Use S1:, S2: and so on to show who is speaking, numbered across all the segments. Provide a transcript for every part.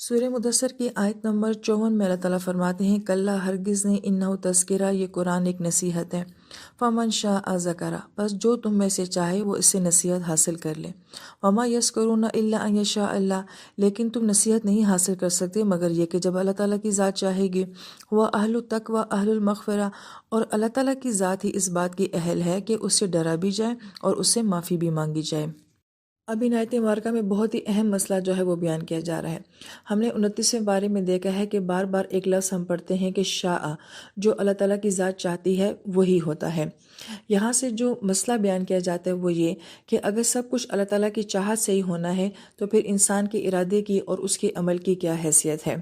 S1: سورہ مدثر کی آیت نمبر 54 میں اللہ تعالیٰ فرماتے ہیں کلا ہرگز نہیں انہو تذکرہ، یہ قرآن ایک نصیحت ہے۔ فمن شاء ذکرہ، بس جو تم میں سے چاہے وہ اس سے نصیحت حاصل کر لے۔ وما یذکرون الا ان یشاء اللہ، لیکن تم نصیحت نہیں حاصل کر سکتے مگر یہ کہ جب اللہ تعالیٰ کی ذات چاہے گی۔ وہ اہل التقوی اہل المغفرہ، اور اللہ تعالیٰ کی ذات ہی اس بات کی اہل ہے کہ اس سے ڈرا بھی جائے اور اس سے معافی بھی مانگی جائے۔ اب ان آیت مبارکہ میں بہت ہی اہم مسئلہ جو ہے وہ بیان کیا جا رہا ہے۔ ہم نے 29ویں بارے میں دیکھا ہے کہ بار بار ایک لفظ ہم پڑھتے ہیں کہ شاء، جو اللہ تعالیٰ کی ذات چاہتی ہے وہی ہوتا ہے۔ یہاں سے جو مسئلہ بیان کیا جاتا ہے وہ یہ کہ اگر سب کچھ اللہ تعالیٰ کی چاہت سے ہی ہونا ہے تو پھر انسان کے ارادے کی اور اس کے عمل کی کیا حیثیت ہے۔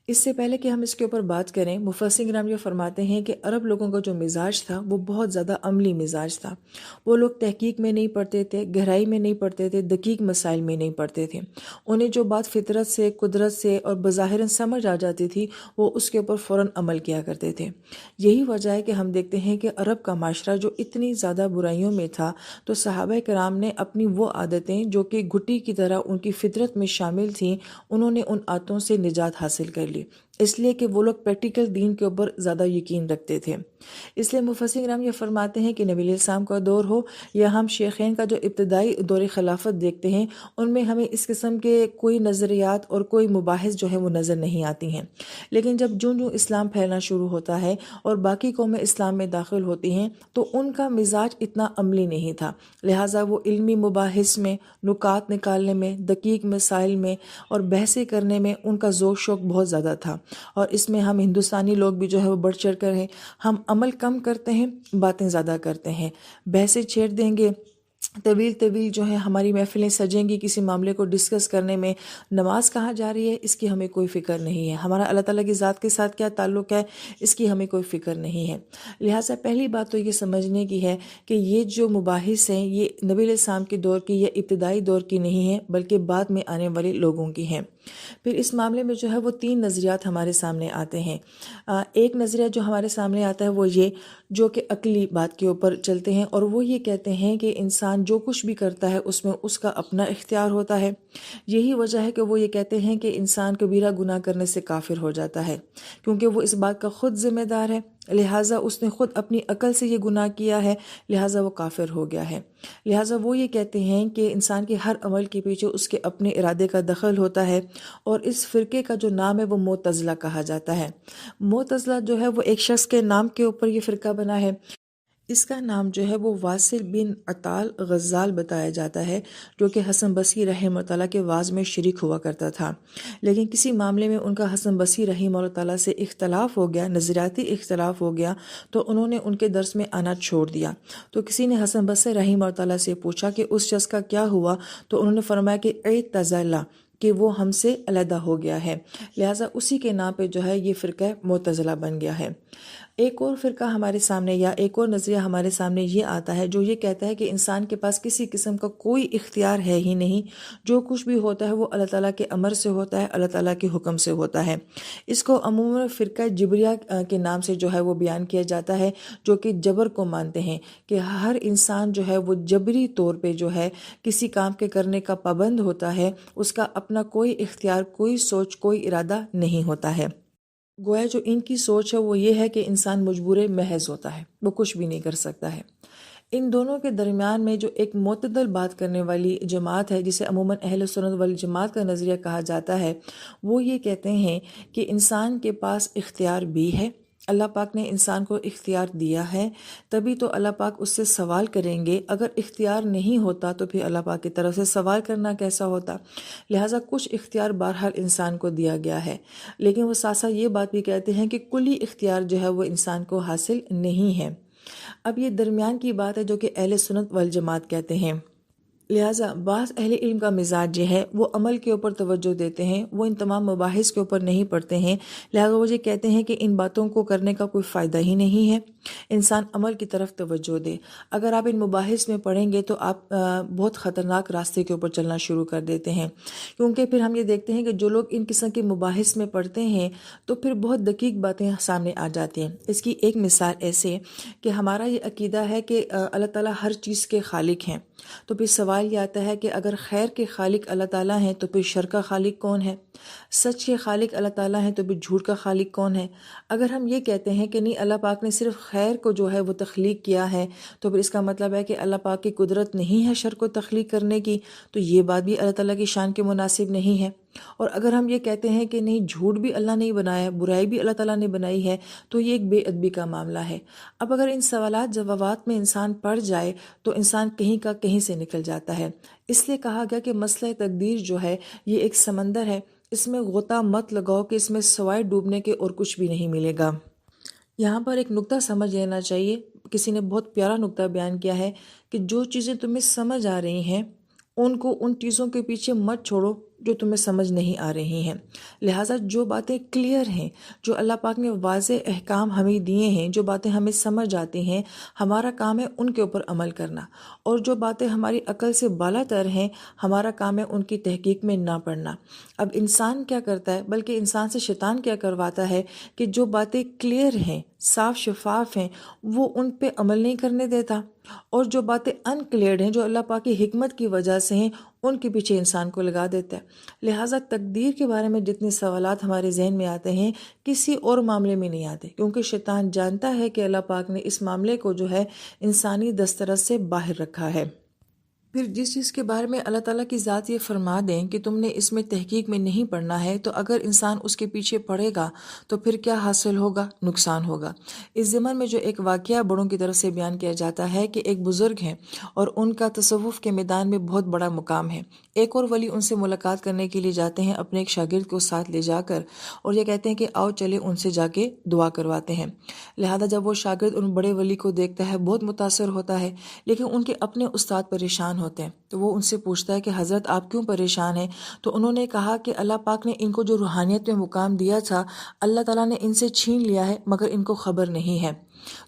S1: اس سے پہلے کہ ہم اس کے اوپر بات کریں، مفسرین کرام یہ فرماتے ہیں کہ عرب لوگوں کا جو مزاج تھا وہ بہت زیادہ عملی مزاج تھا۔ وہ لوگ تحقیق میں نہیں پڑھتے تھے، گہرائی میں نہیں پڑھتے تھے، دقیق مسائل میں نہیں پڑھتے تھے۔ انہیں جو بات فطرت سے، قدرت سے اور بظاہراً سمجھ آ جاتی تھی وہ اس کے اوپر فوراً عمل کیا کرتے تھے۔ یہی وجہ ہے کہ ہم دیکھتے ہیں کہ عرب کا معاشرہ جو اتنی زیادہ برائیوں میں تھا تو صحابہ کرام نے اپنی وہ عادتیں جو کہ گھٹی کی طرح ان کی فطرت میں شامل تھیں، انہوں نے ان عادتوں سے نجات حاصل کر لی، اس لیے کہ وہ لوگ پریکٹیکل دین کے اوپر زیادہ یقین رکھتے تھے۔ اس لیے مفسرین کرام یہ فرماتے ہیں کہ نبی علیہ السلام کا دور ہو یا ہم شیخین کا جو ابتدائی دور خلافت دیکھتے ہیں، ان میں ہمیں اس قسم کے کوئی نظریات اور کوئی مباحث جو ہے وہ نظر نہیں آتی ہیں۔ لیکن جب جوں جوں اسلام پھیلنا شروع ہوتا ہے اور باقی قومیں اسلام میں داخل ہوتی ہیں تو ان کا مزاج اتنا عملی نہیں تھا، لہٰذا وہ علمی مباحث میں، نکات نکالنے میں، دقیق مسائل میں اور بحثیں کرنے میں ان کا ذوق شوق بہت زیادہ تھا۔ اور اس میں ہم ہندوستانی لوگ بھی جو ہے وہ بڑھ چڑھ کر ہیں، ہم عمل کم کرتے ہیں، باتیں زیادہ کرتے ہیں، بحثیں چھیڑ دیں گے، طویل طویل جو ہے ہماری محفلیں سجیں گی کسی معاملے کو ڈسکس کرنے میں۔ نماز کہاں جا رہی ہے اس کی ہمیں کوئی فکر نہیں ہے، ہمارا اللہ تعالیٰ کی ذات کے ساتھ کیا تعلق ہے اس کی ہمیں کوئی فکر نہیں ہے۔ لہٰذا پہلی بات تو یہ سمجھنے کی ہے کہ یہ جو مباحث ہیں یہ نبی علیہ السلام کے دور کی یا ابتدائی دور کی نہیں ہے بلکہ بعد میں آنے والے لوگوں کی ہیں۔ پھر اس معاملے میں جو ہے وہ 3 نظریات ہمارے سامنے آتے ہیں۔ ایک نظریہ جو ہمارے سامنے آتا ہے وہ یہ جو کہ عقلی بات کے اوپر چلتے ہیں، اور وہ یہ کہتے ہیں کہ انسان جو کچھ بھی کرتا ہے اس میں اس کا اپنا اختیار ہوتا ہے۔ یہی وجہ ہے کہ وہ یہ کہتے ہیں کہ انسان کبیرہ گناہ کرنے سے کافر ہو جاتا ہے، کیونکہ وہ اس بات کا خود ذمہ دار ہے، لہٰذا اس نے خود اپنی عقل سے یہ گناہ کیا ہے، لہٰذا وہ کافر ہو گیا ہے۔ لہٰذا وہ یہ کہتے ہیں کہ انسان کے ہر عمل کے پیچھے اس کے اپنے ارادے کا دخل ہوتا ہے، اور اس فرقے کا جو نام ہے وہ معتزلہ کہا جاتا ہے۔ معتزلہ جو ہے وہ ایک شخص کے نام کے اوپر یہ فرقہ بنا ہے۔ اس کا نام جو ہے وہ واصل بن عطال غزال بتایا جاتا ہے، جو کہ حسن بصری رحمہ اللہ کے وعظ میں شریک ہوا کرتا تھا، لیکن کسی معاملے میں ان کا حسن بصری رحمہ اللہ سے اختلاف ہو گیا، نظریاتی اختلاف ہو گیا، تو انہوں نے ان کے درس میں آنا چھوڑ دیا۔ تو کسی نے حسن بصری رحمہ اللہ سے پوچھا کہ اس شخص کا کیا ہوا، تو انہوں نے فرمایا کہ اعتزلہ، کہ وہ ہم سے علیحدہ ہو گیا ہے، لہٰذا اسی کے نام پہ جو ہے یہ فرقہ معتزلہ بن گیا ہے۔ ایک اور فرقہ ہمارے سامنے یا ایک اور نظریہ ہمارے سامنے یہ آتا ہے جو یہ کہتا ہے کہ انسان کے پاس کسی قسم کا کوئی اختیار ہے ہی نہیں، جو کچھ بھی ہوتا ہے وہ اللہ تعالیٰ کے امر سے ہوتا ہے، اللہ تعالیٰ کے حکم سے ہوتا ہے۔ اس کو عموماً فرقہ جبریہ کے نام سے جو ہے وہ بیان کیا جاتا ہے، جو کہ جبر کو مانتے ہیں کہ ہر انسان جو ہے وہ جبری طور پہ جو ہے کسی کام کے کرنے کا پابند ہوتا ہے، اس کا اپنا کوئی اختیار، کوئی سوچ، کوئی ارادہ نہیں ہوتا ہے۔ گویا جو ان کی سوچ ہے وہ یہ ہے کہ انسان مجبور محض ہوتا ہے، وہ کچھ بھی نہیں کر سکتا ہے۔ ان دونوں کے درمیان میں جو ایک معتدل بات کرنے والی جماعت ہے جسے عموماً اہل سنت والجماعت کا نظریہ کہا جاتا ہے، وہ یہ کہتے ہیں کہ انسان کے پاس اختیار بھی ہے، اللہ پاک نے انسان کو اختیار دیا ہے، تبھی تو اللہ پاک اس سے سوال کریں گے۔ اگر اختیار نہیں ہوتا تو پھر اللہ پاک کی طرف سے سوال کرنا کیسا ہوتا؟ لہٰذا کچھ اختیار بہرحال انسان کو دیا گیا ہے، لیکن وہ ساتھ ساتھ یہ بات بھی کہتے ہیں کہ کلی اختیار جو ہے وہ انسان کو حاصل نہیں ہے۔ اب یہ درمیان کی بات ہے جو کہ اہل سنت والجماعت کہتے ہیں۔ لہٰذا بعض اہل علم کا مزاج یہ ہے وہ عمل کے اوپر توجہ دیتے ہیں، وہ ان تمام مباحث کے اوپر نہیں پڑھتے ہیں، لہٰذا وہ یہ کہتے ہیں کہ ان باتوں کو کرنے کا کوئی فائدہ ہی نہیں ہے، انسان عمل کی طرف توجہ دے۔ اگر آپ ان مباحث میں پڑھیں گے تو آپ بہت خطرناک راستے کے اوپر چلنا شروع کر دیتے ہیں، کیونکہ پھر ہم یہ دیکھتے ہیں کہ جو لوگ ان قسم کے مباحث میں پڑھتے ہیں تو پھر بہت دقیق باتیں سامنے آ جاتی ہیں۔ اس کی ایک مثال ایسے کہ ہمارا یہ عقیدہ ہے کہ اللہ تعالیٰ ہر چیز کے خالق ہیں، تو پھر سوال یہ آتا ہے کہ اگر خیر کے خالق اللہ تعالیٰ ہیں تو پھر شر کا خالق کون ہے؟ سچ کے خالق اللہ تعالیٰ ہیں تو پھر جھوٹ کا خالق کون ہے؟ اگر ہم یہ کہتے ہیں کہ نہیں اللہ پاک نے صرف خیر کو جو ہے وہ تخلیق کیا ہے، تو پھر اس کا مطلب ہے کہ اللہ پاک کی قدرت نہیں ہے شر کو تخلیق کرنے کی، تو یہ بات بھی اللہ تعالیٰ کی شان کے مناسب نہیں ہے۔ اور اگر ہم یہ کہتے ہیں کہ نہیں جھوٹ بھی اللہ نے بنایا ہے، برائی بھی اللہ تعالیٰ نے بنائی ہے، تو یہ ایک بے ادبی کا معاملہ ہے۔ اب اگر ان سوالات جوابات میں انسان پڑ جائے تو انسان کہیں کا کہیں سے نکل جاتا ہے۔ اس لیے کہا گیا کہ مسئلہ تقدیر جو ہے یہ ایک سمندر ہے، اس میں غوطہ مت لگاؤ کہ اس میں سوائے ڈوبنے کے اور کچھ بھی نہیں ملے گا۔ یہاں پر ایک نقطہ سمجھ لینا چاہیے، کسی نے بہت پیارا نقطہ بیان کیا ہے کہ جو چیزیں تمہیں سمجھ آ رہی ہیں ان چیزوں کے پیچھے مت چھوڑو جو تمہیں سمجھ نہیں آ رہی ہیں۔ لہٰذا جو باتیں کلیئر ہیں، جو اللہ پاک نے واضح احکام ہمیں دیے ہیں، جو باتیں ہمیں سمجھ آتی ہیں، ہمارا کام ہے ان کے اوپر عمل کرنا، اور جو باتیں ہماری عقل سے بالا تر ہیں ہمارا کام ہے ان کی تحقیق میں نہ پڑنا۔ اب انسان کیا کرتا ہے، بلکہ انسان سے شیطان کیا کرواتا ہے کہ جو باتیں کلیئر ہیں، صاف شفاف ہیں، وہ ان پہ عمل نہیں کرنے دیتا، اور جو باتیں انکلیئرڈ ہیں، جو اللہ پاک کی حکمت کی وجہ سے ہیں، ان کے پیچھے انسان کو لگا دیتا ہے۔ لہٰذا تقدیر کے بارے میں جتنے سوالات ہمارے ذہن میں آتے ہیں کسی اور معاملے میں نہیں آتے، کیونکہ شیطان جانتا ہے کہ اللہ پاک نے اس معاملے کو جو ہے انسانی دسترس سے باہر رکھا ہے۔ پھر جس چیز کے بارے میں اللہ تعالیٰ کی ذات یہ فرما دیں کہ تم نے اس میں تحقیق میں نہیں پڑھنا ہے، تو اگر انسان اس کے پیچھے پڑے گا تو پھر کیا حاصل ہوگا؟ نقصان ہوگا۔ اس ضمن میں جو ایک واقعہ بڑوں کی طرف سے بیان کیا جاتا ہے کہ ایک بزرگ ہیں اور ان کا تصوف کے میدان میں بہت بڑا مقام ہے۔ ایک اور ولی ان سے ملاقات کرنے کے لیے جاتے ہیں اپنے ایک شاگرد کو ساتھ لے جا کر، اور یہ کہتے ہیں کہ آؤ چلے ان سے جا کے دعا کرواتے ہیں۔ لہذا جب وہ شاگرد ان بڑے ولی کو دیکھتا ہے بہت متاثر ہوتا ہے، لیکن ان کے اپنے استاد پریشان ہوتے ہیں، تو وہ ان سے پوچھتا ہے کہ حضرت آپ کیوں پریشان ہیں؟ تو انہوں نے کہا کہ اللہ پاک نے ان کو جو روحانیت میں مقام دیا تھا اللہ تعالیٰ نے ان سے چھین لیا ہے، مگر ان کو خبر نہیں ہے۔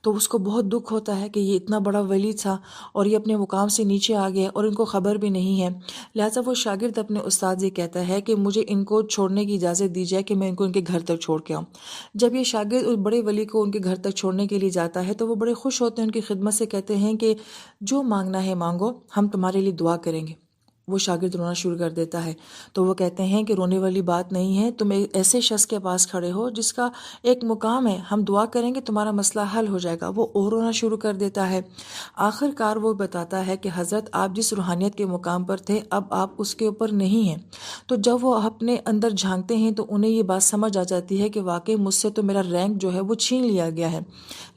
S1: تو اس کو بہت دکھ ہوتا ہے کہ یہ اتنا بڑا ولی تھا اور یہ اپنے مقام سے نیچے آ گیا اور ان کو خبر بھی نہیں ہے۔ لہٰذا وہ شاگرد اپنے استاد سے کہتا ہے کہ مجھے ان کو چھوڑنے کی اجازت دی جائے کہ میں ان کو ان کے گھر تک چھوڑ کے آؤں۔ جب یہ شاگرد اس بڑے ولی کو ان کے گھر تک چھوڑنے کے لیے جاتا ہے تو وہ بڑے خوش ہوتے ہیں، ان کی خدمت سے کہتے ہیں کہ جو مانگنا ہے مانگو، ہم تمہارے لیے دعا کریں گے۔ وہ شاگرد رونا شروع کر دیتا ہے، تو وہ کہتے ہیں کہ رونے والی بات نہیں ہے، تم ایک ایسے شخص کے پاس کھڑے ہو جس کا ایک مقام ہے، ہم دعا کریں گے تمہارا مسئلہ حل ہو جائے گا۔ وہ اور رونا شروع کر دیتا ہے۔ آخر کار وہ بتاتا ہے کہ حضرت آپ جس روحانیت کے مقام پر تھے اب آپ اس کے اوپر نہیں ہیں۔ تو جب وہ اپنے اندر جھانکتے ہیں تو انہیں یہ بات سمجھ آ جاتی ہے کہ واقعی مجھ سے تو میرا رینک جو ہے وہ چھین لیا گیا ہے۔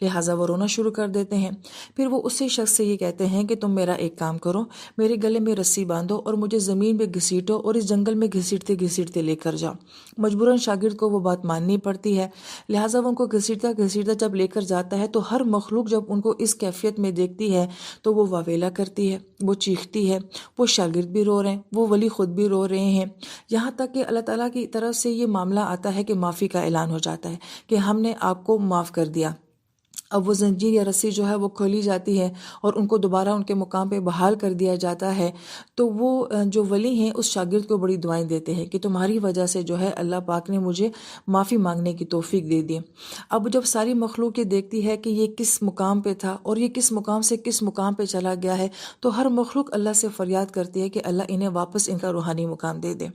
S1: لہٰذا وہ رونا شروع کر دیتے ہیں۔ پھر وہ اسی شخص سے یہ کہتے ہیں کہ تم میرا ایک کام کرو، میرے گلے میں رسی باندھو اور مجھے زمین پہ گھسیٹو اور اس جنگل میں گھسیٹتے گھسیٹتے لے کر جاؤ۔ مجبوراً شاگرد کو وہ بات ماننی پڑتی ہے، لہٰذا وہ ان کو گھسیٹتا گھسیٹتا جب لے کر جاتا ہے تو ہر مخلوق جب ان کو اس کیفیت میں دیکھتی ہے تو وہ واویلا کرتی ہے، وہ چیختی ہے، وہ شاگرد بھی رو رہے ہیں، وہ ولی خود بھی رو رہے ہیں، یہاں تک کہ اللہ تعالیٰ کی طرف سے یہ معاملہ آتا ہے کہ معافی کا اعلان ہو جاتا ہے کہ ہم نے آپ کو معاف کر دیا۔ اب وہ زنجیر یا رسی جو ہے وہ کھولی جاتی ہے اور ان کو دوبارہ ان کے مقام پہ بحال کر دیا جاتا ہے۔ تو وہ جو ولی ہیں اس شاگرد کو بڑی دعائیں دیتے ہیں کہ تمہاری وجہ سے جو ہے اللہ پاک نے مجھے معافی مانگنے کی توفیق دے دی۔ اب جب ساری مخلوق یہ دیکھتی ہے کہ یہ کس مقام پہ تھا اور یہ کس مقام سے کس مقام پہ چلا گیا ہے، تو ہر مخلوق اللہ سے فریاد کرتی ہے کہ اللہ انہیں واپس ان کا روحانی مقام دے دے۔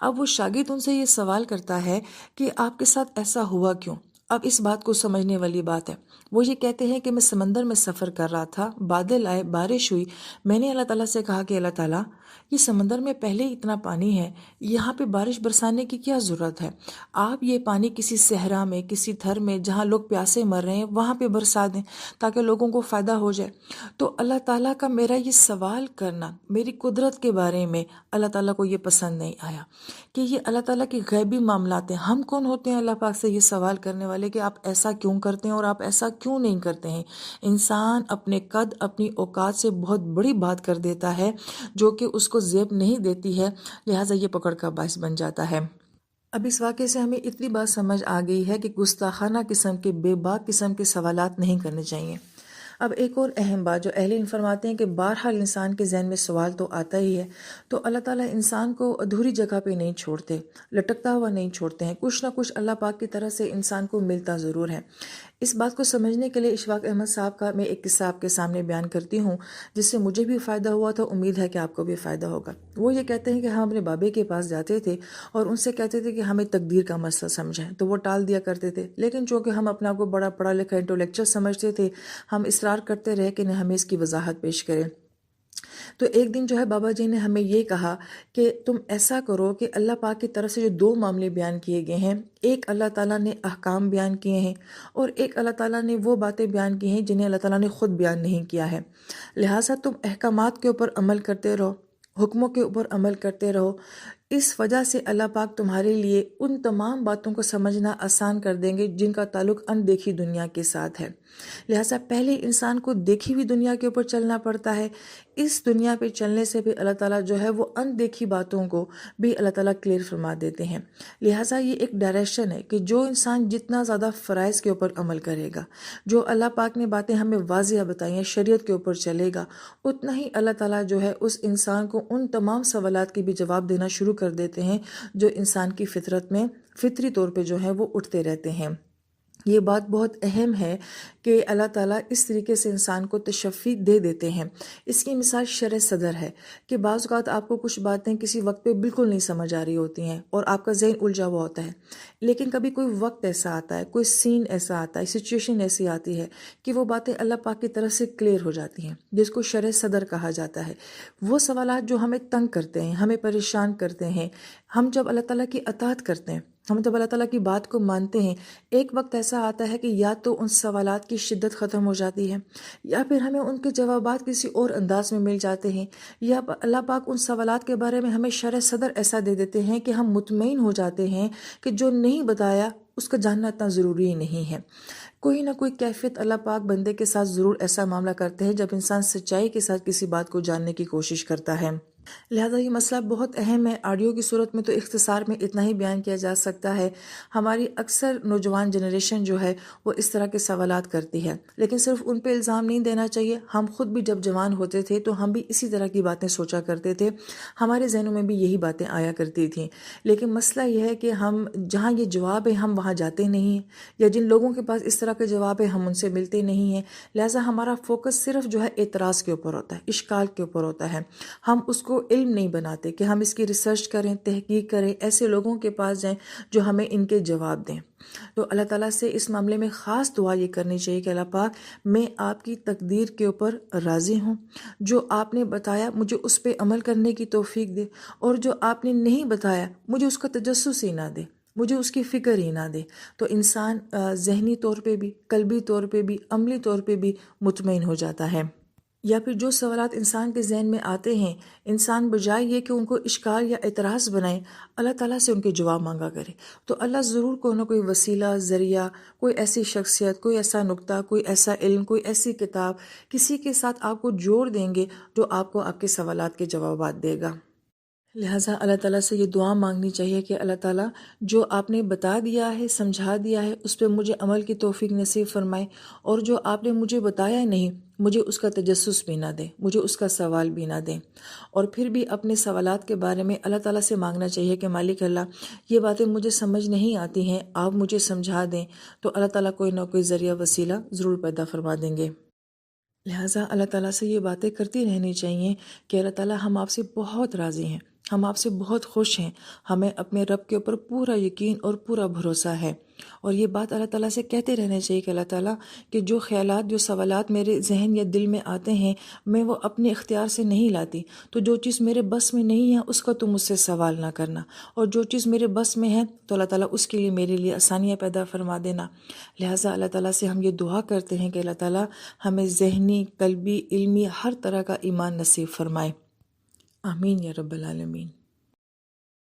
S1: اب وہ شاگرد ان سے یہ سوال کرتا ہے کہ آپ کے ساتھ ایسا ہوا کیوں؟ اب اس بات کو سمجھنے والی بات ہے۔ وہ یہ کہتے ہیں کہ میں سمندر میں سفر کر رہا تھا، بادل آئے، بارش ہوئی، میں نے اللہ تعالیٰ سے کہا کہ اللہ تعالیٰ یہ سمندر میں پہلے ہی اتنا پانی ہے، یہاں پہ بارش برسانے کی کیا ضرورت ہے؟ آپ یہ پانی کسی صحرا میں، کسی تھر میں جہاں لوگ پیاسے مر رہے ہیں وہاں پہ برسا دیں تاکہ لوگوں کو فائدہ ہو جائے۔ تو اللہ تعالیٰ کا میرا یہ سوال کرنا میری قدرت کے بارے میں اللہ تعالیٰ کو یہ پسند نہیں آیا کہ یہ اللہ تعالیٰ کے غیبی معاملات ہیں۔ ہم کون ہوتے ہیں اللہ پاک سے یہ سوال کرنے والے کہ آپ ایسا کیوں کرتے ہیں اور آپ ایسا کیوں نہیں کرتے ہیں؟ انسان اپنے قد، اپنی اوقات سے بہت بڑی بات کر دیتا ہے جو کہ اس کو زیب نہیں دیتی ہے، لہٰذا یہ پکڑ کا باعث بن جاتا ہے۔ اب اس واقعے سے ہمیں اتنی بات سمجھ آ گئی ہے کہ گستاخانہ قسم کے بے باک قسم کے سوالات نہیں کرنے چاہیے۔ اب ایک اور اہم بات جو اہل علم فرماتے ہیں کہ بہرحال انسان کے ذہن میں سوال تو آتا ہی ہے، تو اللہ تعالیٰ انسان کو ادھوری جگہ پہ نہیں چھوڑتے، لٹکتا ہوا نہیں چھوڑتے ہیں، کچھ نہ کچھ اللہ پاک کی طرف سے انسان کو ملتا ضرور ہے۔ اس بات کو سمجھنے کے لیے اشفاق احمد صاحب کا میں ایک قصہ آپ کے سامنے بیان کرتی ہوں، جس سے مجھے بھی فائدہ ہوا تھا، امید ہے کہ آپ کو بھی فائدہ ہوگا۔ وہ یہ کہتے ہیں کہ ہم اپنے بابے کے پاس جاتے تھے اور ان سے کہتے تھے کہ ہمیں تقدیر کا مسئلہ سمجھائیں، تو وہ ٹال دیا کرتے تھے، لیکن چونکہ ہم اپنا کو بڑا پڑھا لکھا انٹلیکچوئل سمجھتے تھے، ہم اصرار کرتے رہے کہ ہمیں اس کی وضاحت پیش کریں۔ تو ایک دن جو ہے بابا جی نے ہمیں یہ کہا کہ تم ایسا کرو کہ اللہ پاک کی طرف سے جو دو معاملے بیان کیے گئے ہیں، ایک اللہ تعالیٰ نے احکام بیان کیے ہیں اور ایک اللہ تعالیٰ نے وہ باتیں بیان کی ہیں جنہیں اللہ تعالیٰ نے خود بیان نہیں کیا ہے، لہٰذا تم احکامات کے اوپر عمل کرتے رہو، حکموں کے اوپر عمل کرتے رہو۔ اس وجہ سے اللہ پاک تمہارے لیے ان تمام باتوں کو سمجھنا آسان کر دیں گے جن کا تعلق اندیکھی دنیا کے ساتھ ہے۔ لہٰذا پہلے انسان کو دیکھی ہوئی دنیا کے اوپر چلنا پڑتا ہے، اس دنیا پہ چلنے سے بھی اللہ تعالیٰ جو ہے وہ اندیکھی باتوں کو بھی اللہ تعالیٰ کلیئر فرما دیتے ہیں۔ لہٰذا یہ ایک ڈائریکشن ہے کہ جو انسان جتنا زیادہ فرائض کے اوپر عمل کرے گا، جو اللہ پاک نے باتیں ہمیں واضح بتائی ہیں، شریعت کے اوپر چلے گا، اتنا ہی اللہ تعالیٰ جو ہے اس انسان کو ان تمام سوالات کے بھی جواب دینا شروع کر دیتے ہیں جو انسان کی فطرت میں فطری طور پہ جو ہے وہ اٹھتے رہتے ہیں۔ یہ بات بہت اہم ہے کہ اللہ تعالیٰ اس طریقے سے انسان کو تشفی دے دیتے ہیں۔ اس کی مثال شرح صدر ہے کہ بعض اوقات آپ کو کچھ باتیں کسی وقت پہ بالکل نہیں سمجھ آ رہی ہوتی ہیں اور آپ کا ذہن الجھا ہوا ہوتا ہے، لیکن کبھی کوئی وقت ایسا آتا ہے، کوئی سین ایسا آتا ہے، سچویشن ایسی آتی ہے کہ وہ باتیں اللہ پاک کی طرف سے کلیئر ہو جاتی ہیں، جس کو شرح صدر کہا جاتا ہے۔ وہ سوالات جو ہمیں تنگ کرتے ہیں، ہمیں پریشان کرتے ہیں، ہم جب اللہ تعالیٰ کی اطاعت کرتے ہیں، ہم جب اللہ تعالیٰ کی بات کو مانتے ہیں، ایک وقت ایسا آتا ہے کہ یا تو ان سوالات کی شدت ختم ہو جاتی ہے، یا پھر ہمیں ان کے جوابات کسی اور انداز میں مل جاتے ہیں، یا اللہ پاک ان سوالات کے بارے میں ہمیں شرح صدر ایسا دے دیتے ہیں کہ ہم مطمئن ہو جاتے ہیں کہ جو نہیں بتایا اس کا جاننا اتنا ضروری نہیں ہے۔ کوئی نہ کوئی کیفیت اللہ پاک بندے کے ساتھ ضرور ایسا معاملہ کرتے ہیں جب انسان سچائی کے ساتھ کسی بات کو جاننے کی کوشش کرتا ہے۔ لہٰذا یہ مسئلہ بہت اہم ہے۔ آڈیو کی صورت میں تو اختصار میں اتنا ہی بیان کیا جا سکتا ہے۔ ہماری اکثر نوجوان جنریشن جو ہے وہ اس طرح کے سوالات کرتی ہے، لیکن صرف ان پہ الزام نہیں دینا چاہیے۔ ہم خود بھی جب جوان ہوتے تھے تو ہم بھی اسی طرح کی باتیں سوچا کرتے تھے، ہمارے ذہنوں میں بھی یہی باتیں آیا کرتی تھیں، لیکن مسئلہ یہ ہے کہ ہم جہاں یہ جواب ہے ہم وہاں جاتے نہیں ہیں، یا جن لوگوں کے پاس اس طرح کے جواب ہے ہم ان سے ملتے نہیں ہیں۔ لہٰذا ہمارا فوکس صرف جو ہے اعتراض کے اوپر ہوتا ہے، اشکال کے اوپر ہوتا ہے۔ ہم اس کو علم نہیں بناتے کہ ہم اس کی ریسرچ کریں، تحقیق کریں، ایسے لوگوں کے پاس جائیں جو ہمیں ان کے جواب دیں۔ تو اللہ تعالیٰ سے اس معاملے میں خاص دعا یہ کرنی چاہیے کہ اللہ پاک میں آپ کی تقدیر کے اوپر راضی ہوں، جو آپ نے بتایا مجھے اس پہ عمل کرنے کی توفیق دے، اور جو آپ نے نہیں بتایا مجھے اس کا تجسس ہی نہ دے، مجھے اس کی فکر ہی نہ دے۔ تو انسان ذہنی طور پہ بھی، قلبی طور پہ بھی، عملی طور پہ بھی مطمئن ہو جاتا ہے۔ یا پھر جو سوالات انسان کے ذہن میں آتے ہیں، انسان بجائے یہ کہ ان کو اشکال یا اعتراض بنائے، اللہ تعالیٰ سے ان کے جواب مانگا کرے، تو اللہ ضرور کوئی نہ کوئی وسیلہ، ذریعہ، کوئی ایسی شخصیت، کوئی ایسا نقطہ، کوئی ایسا علم، کوئی ایسی کتاب کسی کے ساتھ آپ کو جوڑ دیں گے جو آپ کو آپ کے سوالات کے جوابات دے گا۔ لہٰذا اللہ تعالیٰ سے یہ دعا مانگنی چاہیے کہ اللہ تعالیٰ جو آپ نے بتا دیا ہے، سمجھا دیا ہے، اس پہ مجھے عمل کی توفیق نصیب فرمائے، اور جو آپ نے مجھے بتایا نہیں مجھے اس کا تجسس بھی نہ دیں، مجھے اس کا سوال بھی نہ دیں۔ اور پھر بھی اپنے سوالات کے بارے میں اللہ تعالیٰ سے مانگنا چاہیے کہ مالک اللہ یہ باتیں مجھے سمجھ نہیں آتی ہیں، آپ مجھے سمجھا دیں، تو اللہ تعالیٰ کوئی نہ کوئی ذریعہ وسیلہ ضرور پیدا فرما دیں گے۔ لہٰذا اللہ تعالیٰ سے یہ باتیں کرتی رہنی چاہیے کہ اللہ تعالیٰ ہم آپ سے بہت راضی ہیں، ہم آپ سے بہت خوش ہیں، ہمیں اپنے رب کے اوپر پورا یقین اور پورا بھروسہ ہے۔ اور یہ بات اللہ تعالیٰ سے کہتے رہنا چاہیے کہ اللہ تعالیٰ کہ جو خیالات، جو سوالات میرے ذہن یا دل میں آتے ہیں میں وہ اپنے اختیار سے نہیں لاتی، تو جو چیز میرے بس میں نہیں ہے اس کا تم مجھ سے سوال نہ کرنا، اور جو چیز میرے بس میں ہے تو اللہ تعالیٰ اس کے لیے میرے لیے آسانیاں پیدا فرما دینا۔ لہٰذا اللہ تعالیٰ سے ہم یہ دعا کرتے ہیں کہ اللہ تعالیٰ ہمیں ذہنی، قلبی، علمی ہر طرح کا ایمان نصیب فرمائے۔ آمین یا رب العالمین۔